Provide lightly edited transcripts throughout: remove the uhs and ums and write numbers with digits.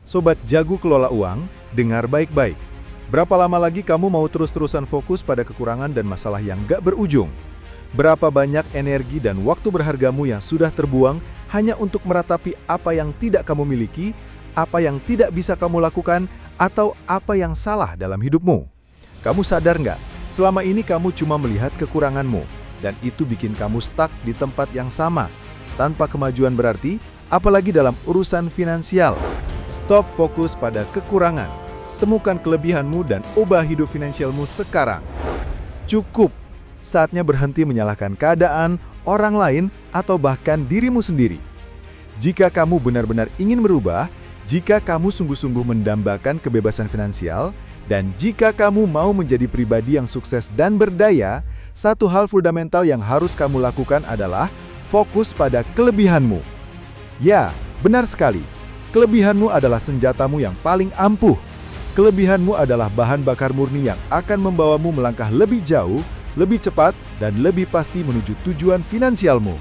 Sobat jago kelola uang, dengar baik-baik. Berapa lama lagi kamu mau terus-terusan fokus pada kekurangan dan masalah yang gak berujung? Berapa banyak energi dan waktu berhargamu yang sudah terbuang hanya untuk meratapi apa yang tidak kamu miliki, apa yang tidak bisa kamu lakukan, atau apa yang salah dalam hidupmu? Kamu sadar nggak? Selama ini kamu cuma melihat kekuranganmu, dan itu bikin kamu stuck di tempat yang sama, tanpa kemajuan berarti, apalagi dalam urusan finansial. Stop fokus pada kekurangan. Temukan kelebihanmu dan ubah hidup finansialmu sekarang. Cukup. Saatnya berhenti menyalahkan keadaan, orang lain, atau bahkan dirimu sendiri. Jika kamu benar-benar ingin berubah, jika kamu sungguh-sungguh mendambakan kebebasan finansial, dan jika kamu mau menjadi pribadi yang sukses dan berdaya, satu hal fundamental yang harus kamu lakukan adalah fokus pada kelebihanmu. Ya, benar sekali. Kelebihanmu adalah senjatamu yang paling ampuh. Kelebihanmu adalah bahan bakar murni yang akan membawamu melangkah lebih jauh, lebih cepat, dan lebih pasti menuju tujuan finansialmu.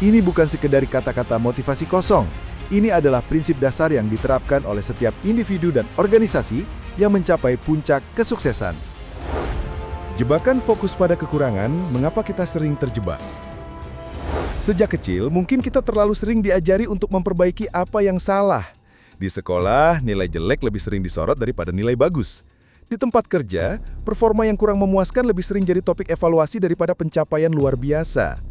Ini bukan sekedar kata-kata motivasi kosong. Ini adalah prinsip dasar yang diterapkan oleh setiap individu dan organisasi yang mencapai puncak kesuksesan. Jebakan fokus pada kekurangan, mengapa kita sering terjebak? Sejak kecil, mungkin kita terlalu sering diajari untuk memperbaiki apa yang salah. Di sekolah, nilai jelek lebih sering disorot daripada nilai bagus. Di tempat kerja, performa yang kurang memuaskan lebih sering jadi topik evaluasi daripada pencapaian luar biasa.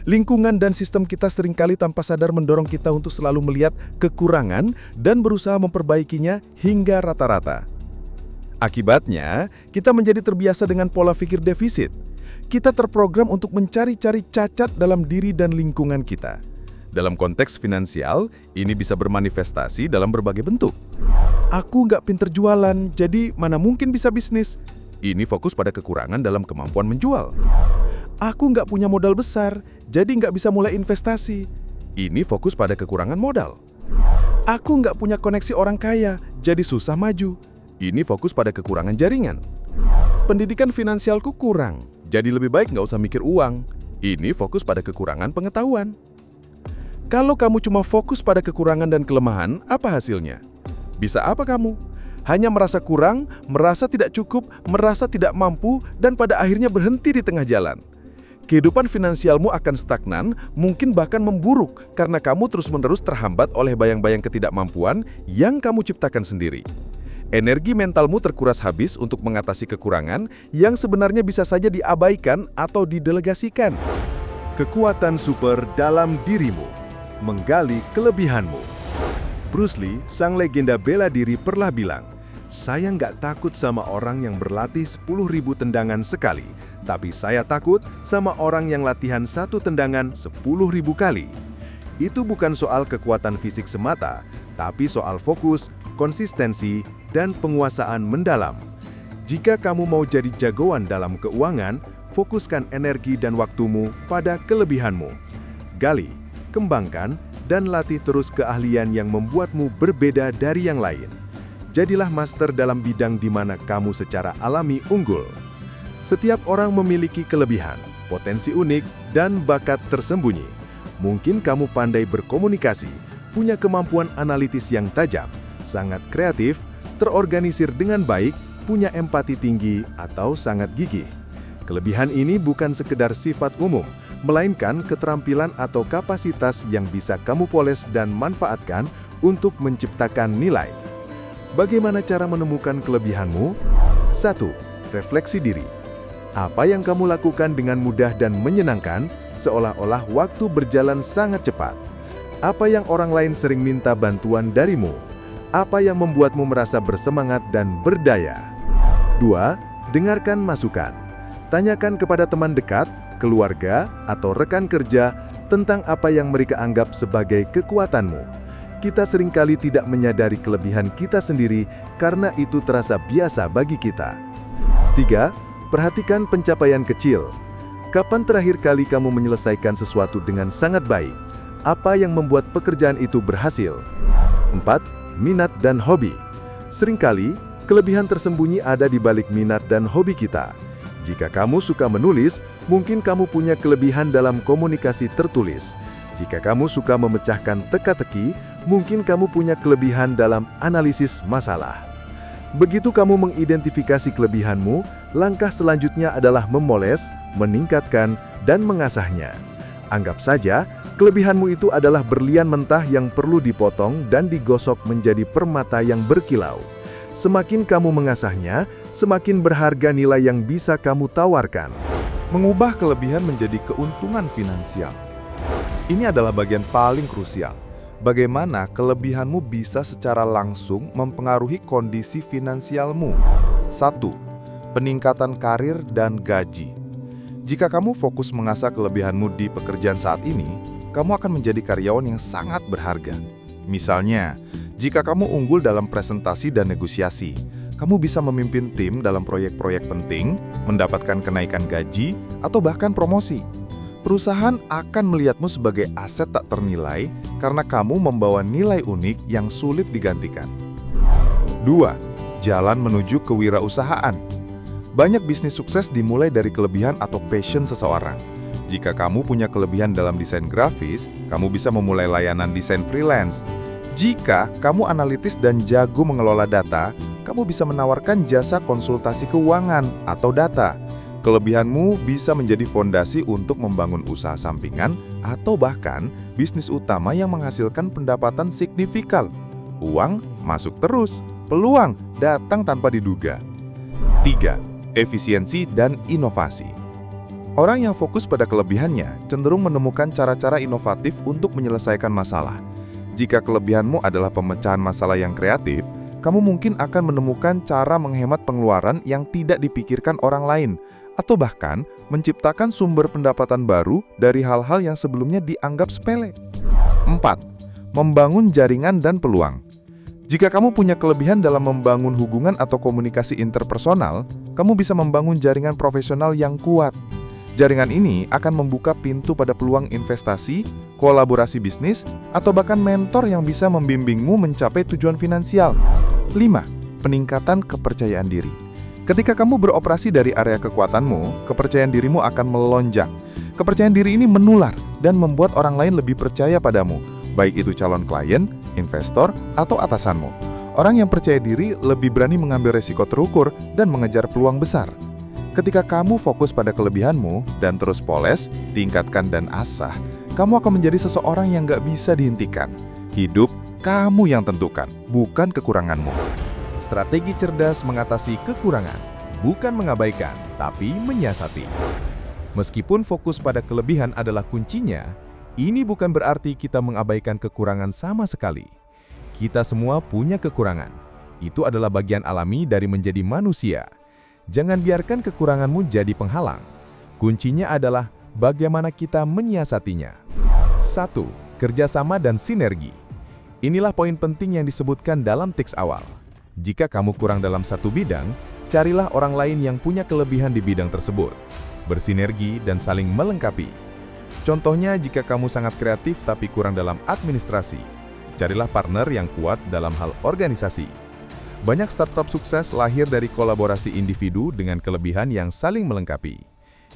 Lingkungan dan sistem kita seringkali tanpa sadar mendorong kita untuk selalu melihat kekurangan dan berusaha memperbaikinya hingga rata-rata. Akibatnya, kita menjadi terbiasa dengan pola pikir defisit. Kita terprogram untuk mencari-cari cacat dalam diri dan lingkungan kita. Dalam konteks finansial, ini bisa bermanifestasi dalam berbagai bentuk. Aku nggak pinter jualan, jadi mana mungkin bisa bisnis. Ini fokus pada kekurangan dalam kemampuan menjual. Aku nggak punya modal besar, jadi nggak bisa mulai investasi. Ini fokus pada kekurangan modal. Aku nggak punya koneksi orang kaya, jadi susah maju. Ini fokus pada kekurangan jaringan. Pendidikan finansialku kurang, jadi lebih baik nggak usah mikir uang. Ini fokus pada kekurangan pengetahuan. Kalau kamu cuma fokus pada kekurangan dan kelemahan, apa hasilnya? Bisa apa kamu? Hanya merasa kurang, merasa tidak cukup, merasa tidak mampu, dan pada akhirnya berhenti di tengah jalan. Kehidupan finansialmu akan stagnan, mungkin bahkan memburuk, karena kamu terus-menerus terhambat oleh bayang-bayang ketidakmampuan yang kamu ciptakan sendiri. Energi mentalmu terkuras habis untuk mengatasi kekurangan yang sebenarnya bisa saja diabaikan atau didelegasikan. Kekuatan super dalam dirimu, menggali kelebihanmu. Bruce Lee, sang legenda bela diri pernah bilang, "Saya nggak takut sama orang yang berlatih 10.000 tendangan sekali, tapi saya takut sama orang yang latihan satu tendangan 10.000 kali." Itu bukan soal kekuatan fisik semata, tapi soal fokus, konsistensi, dan penguasaan mendalam. Jika kamu mau jadi jagoan dalam keuangan, fokuskan energi dan waktumu pada kelebihanmu. Gali, kembangkan, dan latih terus keahlian yang membuatmu berbeda dari yang lain. Jadilah master dalam bidang di mana kamu secara alami unggul. Setiap orang memiliki kelebihan, potensi unik, dan bakat tersembunyi. Mungkin kamu pandai berkomunikasi, punya kemampuan analitis yang tajam, sangat kreatif, terorganisir dengan baik, punya empati tinggi, atau sangat gigih. Kelebihan ini bukan sekedar sifat umum, melainkan keterampilan atau kapasitas yang bisa kamu poles dan manfaatkan untuk menciptakan nilai. Bagaimana cara menemukan kelebihanmu? 1. Refleksi diri. Apa yang kamu lakukan dengan mudah dan menyenangkan, seolah-olah waktu berjalan sangat cepat? Apa yang orang lain sering minta bantuan darimu? Apa yang membuatmu merasa bersemangat dan berdaya? 2. Dengarkan masukan. Tanyakan kepada teman dekat, keluarga, atau rekan kerja tentang apa yang mereka anggap sebagai kekuatanmu. Kita seringkali tidak menyadari kelebihan kita sendiri karena itu terasa biasa bagi kita. 3. Perhatikan pencapaian kecil. Kapan terakhir kali kamu menyelesaikan sesuatu dengan sangat baik? Apa yang membuat pekerjaan itu berhasil? 4. Minat dan hobi. Seringkali, kelebihan tersembunyi ada di balik minat dan hobi kita. Jika kamu suka menulis, mungkin kamu punya kelebihan dalam komunikasi tertulis. Jika kamu suka memecahkan teka-teki, Mungkin kamu punya kelebihan dalam analisis masalah. Begitu kamu mengidentifikasi kelebihanmu, langkah selanjutnya adalah memoles, meningkatkan, dan mengasahnya. Anggap saja, kelebihanmu itu adalah berlian mentah yang perlu dipotong dan digosok menjadi permata yang berkilau. Semakin kamu mengasahnya, semakin berharga nilai yang bisa kamu tawarkan. Mengubah kelebihan menjadi keuntungan finansial. Ini adalah bagian paling krusial. Bagaimana kelebihanmu bisa secara langsung mempengaruhi kondisi finansialmu? 1. Peningkatan karir dan gaji. Jika kamu fokus mengasah kelebihanmu di pekerjaan saat ini, kamu akan menjadi karyawan yang sangat berharga. Misalnya, jika kamu unggul dalam presentasi dan negosiasi, kamu bisa memimpin tim dalam proyek-proyek penting, mendapatkan kenaikan gaji, atau bahkan promosi. Perusahaan akan melihatmu sebagai aset tak ternilai karena kamu membawa nilai unik yang sulit digantikan. 2. Jalan menuju kewirausahaan. Banyak bisnis sukses dimulai dari kelebihan atau passion seseorang. Jika kamu punya kelebihan dalam desain grafis, kamu bisa memulai layanan desain freelance. Jika kamu analitis dan jago mengelola data, kamu bisa menawarkan jasa konsultasi keuangan atau data. Kelebihanmu bisa menjadi fondasi untuk membangun usaha sampingan atau bahkan bisnis utama yang menghasilkan pendapatan signifikan. Uang masuk terus, peluang datang tanpa diduga. 3. Efisiensi dan inovasi. Orang yang fokus pada kelebihannya cenderung menemukan cara-cara inovatif untuk menyelesaikan masalah. Jika kelebihanmu adalah pemecahan masalah yang kreatif, kamu mungkin akan menemukan cara menghemat pengeluaran yang tidak dipikirkan orang lain, atau bahkan menciptakan sumber pendapatan baru dari hal-hal yang sebelumnya dianggap sepele. 4. Membangun jaringan dan peluang. Jika kamu punya kelebihan dalam membangun hubungan atau komunikasi interpersonal, kamu bisa membangun jaringan profesional yang kuat. Jaringan ini akan membuka pintu pada peluang investasi, kolaborasi bisnis, atau bahkan mentor yang bisa membimbingmu mencapai tujuan finansial. 5. Peningkatan kepercayaan diri. Ketika kamu beroperasi dari area kekuatanmu, kepercayaan dirimu akan melonjak. Kepercayaan diri ini menular dan membuat orang lain lebih percaya padamu, baik itu calon klien, investor, atau atasanmu. Orang yang percaya diri lebih berani mengambil resiko terukur dan mengejar peluang besar. Ketika kamu fokus pada kelebihanmu dan terus poles, tingkatkan dan asah, kamu akan menjadi seseorang yang gak bisa dihentikan. Hidup kamu yang tentukan, bukan kekuranganmu. Strategi cerdas mengatasi kekurangan, bukan mengabaikan, tapi menyiasati. Meskipun fokus pada kelebihan adalah kuncinya, ini bukan berarti kita mengabaikan kekurangan sama sekali. Kita semua punya kekurangan. Itu adalah bagian alami dari menjadi manusia. Jangan biarkan kekuranganmu jadi penghalang. Kuncinya adalah bagaimana kita menyiasatinya. 1. Kerjasama dan sinergi. Inilah poin penting yang disebutkan dalam teks awal. Jika kamu kurang dalam satu bidang, carilah orang lain yang punya kelebihan di bidang tersebut. Bersinergi dan saling melengkapi. Contohnya, jika kamu sangat kreatif tapi kurang dalam administrasi, carilah partner yang kuat dalam hal organisasi. Banyak startup sukses lahir dari kolaborasi individu dengan kelebihan yang saling melengkapi.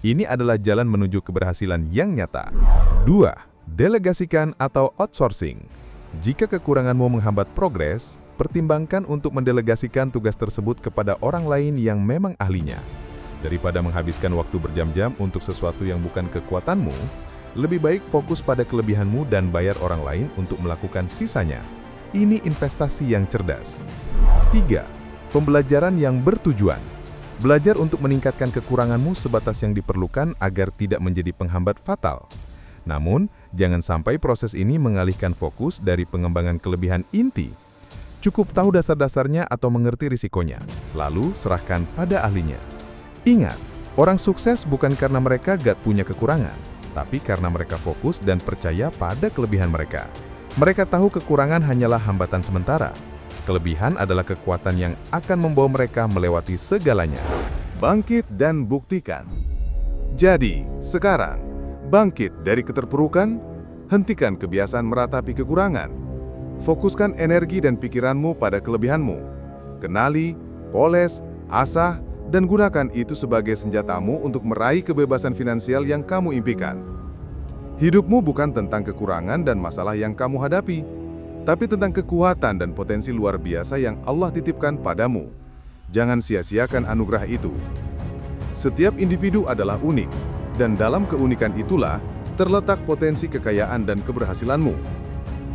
Ini adalah jalan menuju keberhasilan yang nyata. 2. Delegasikan atau outsourcing. Jika kekuranganmu menghambat progres, pertimbangkan untuk mendelegasikan tugas tersebut kepada orang lain yang memang ahlinya. Daripada menghabiskan waktu berjam-jam untuk sesuatu yang bukan kekuatanmu, lebih baik fokus pada kelebihanmu dan bayar orang lain untuk melakukan sisanya. Ini investasi yang cerdas. 3. Pembelajaran yang bertujuan. Belajar untuk meningkatkan kekuranganmu sebatas yang diperlukan agar tidak menjadi penghambat fatal. Namun, jangan sampai proses ini mengalihkan fokus dari pengembangan kelebihan inti. Cukup tahu dasar-dasarnya atau mengerti risikonya, lalu serahkan pada ahlinya. Ingat, orang sukses bukan karena mereka gak punya kekurangan, tapi karena mereka fokus dan percaya pada kelebihan mereka. Mereka tahu kekurangan hanyalah hambatan sementara. Kelebihan adalah kekuatan yang akan membawa mereka melewati segalanya. Bangkit dan buktikan. Jadi, sekarang, bangkit dari keterpurukan, hentikan kebiasaan meratapi kekurangan. Fokuskan energi dan pikiranmu pada kelebihanmu. Kenali, poles, asah, dan gunakan itu sebagai senjatamu untuk meraih kebebasan finansial yang kamu impikan. Hidupmu bukan tentang kekurangan dan masalah yang kamu hadapi. tapi tentang kekuatan dan potensi luar biasa yang Allah titipkan padamu. Jangan sia-siakan anugerah itu. Setiap individu adalah unik, dan dalam keunikan itulah terletak potensi kekayaan dan keberhasilanmu.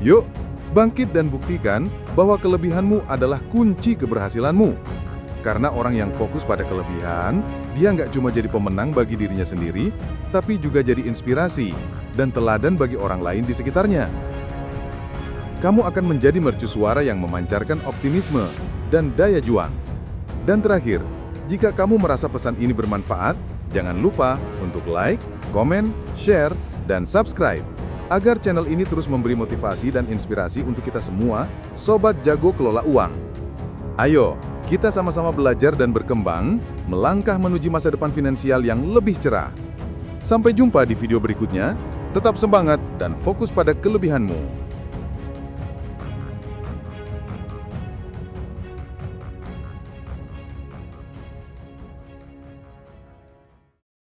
Yuk, bangkit dan buktikan bahwa kelebihanmu adalah kunci keberhasilanmu. Karena orang yang fokus pada kelebihan, dia nggak cuma jadi pemenang bagi dirinya sendiri, tapi juga jadi inspirasi dan teladan bagi orang lain di sekitarnya. Kamu akan menjadi mercusuara yang memancarkan optimisme dan daya juang. Dan terakhir, jika kamu merasa pesan ini bermanfaat, jangan lupa untuk like, komen, share, dan subscribe, agar channel ini terus memberi motivasi dan inspirasi untuk kita semua, Sobat Jago Kelola Uang. Ayo, kita sama-sama belajar dan berkembang, melangkah menuju masa depan finansial yang lebih cerah. Sampai jumpa di video berikutnya, tetap semangat dan fokus pada kelebihanmu.